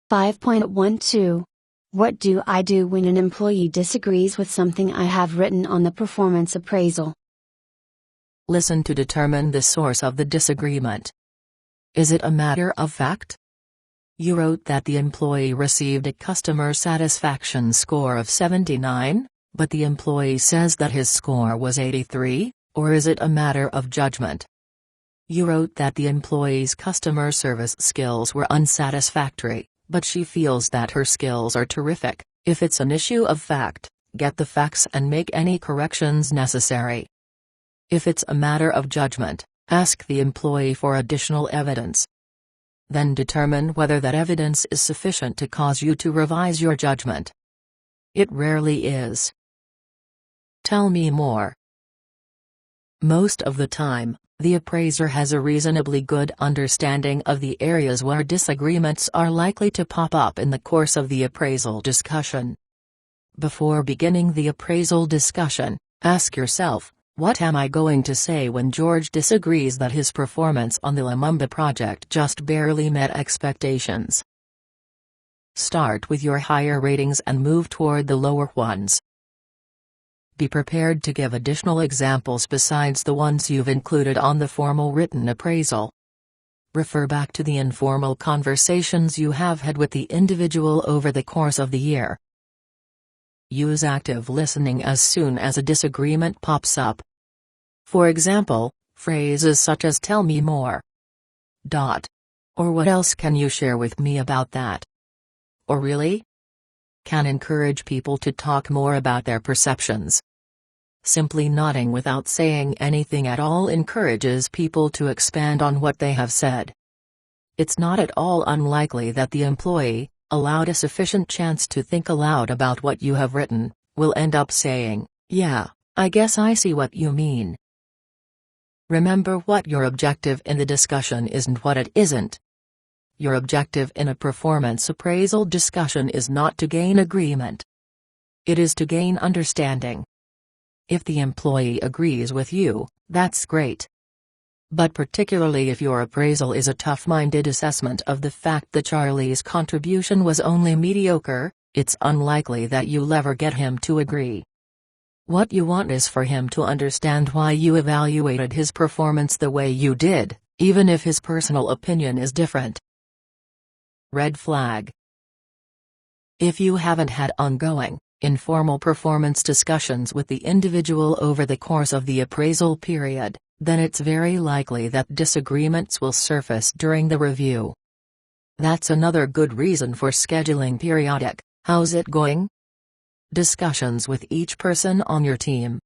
5.12. What do I do when an employee disagrees with something I have written on the performance appraisal? Listen to determine the source of the disagreement. Is it a matter of fact? You wrote that the employee received a customer satisfaction score of 79, but the employee says that his score was 83, or is it a matter of judgment? You wrote that the employee's customer service skills were unsatisfactory, but she feels that her skills are terrific. If it's an issue of fact, get the facts and make any corrections necessary. If it's a matter of judgment, ask the employee for additional evidence. Then determine whether that evidence is sufficient to cause you to revise your judgment. It rarely is. Tell me more. Most of the time, the appraiser has a reasonably good understanding of the areas where disagreements are likely to pop up in the course of the appraisal discussion. Before beginning the appraisal discussion, ask yourself, what am I going to say when George disagrees that his performance on the Lumumba project just barely met expectations? Start with your higher ratings and move toward the lower ones. Be prepared to give additional examples besides the ones you've included on the formal written appraisal. Refer back to the informal conversations you have had with the individual over the course of the year. Use active listening as soon as a disagreement pops up. For example, phrases such as "tell me more," or "what else can you share with me about that?" or "really?" can encourage people to talk more about their perceptions. Simply nodding without saying anything at all encourages people to expand on what they have said. It's not at all unlikely that the employee, allowed a sufficient chance to think aloud about what you have written, will end up saying, "Yeah, I guess I see what you mean." Remember what your objective in the discussion isn't what it isn't. Your objective in a performance appraisal discussion is not to gain agreement. It is to gain understanding. If the employee agrees with you, that's great. But particularly if your appraisal is a tough-minded assessment of the fact that Charlie's contribution was only mediocre, it's unlikely that you'll ever get him to agree. What you want is for him to understand why you evaluated his performance the way you did, even if his personal opinion is different. Red flag. If you haven't had ongoing, informal performance discussions with the individual over the course of the appraisal period, then it's very likely that disagreements will surface during the review. That's another good reason for scheduling periodic "how's it going?" discussions with each person on your team,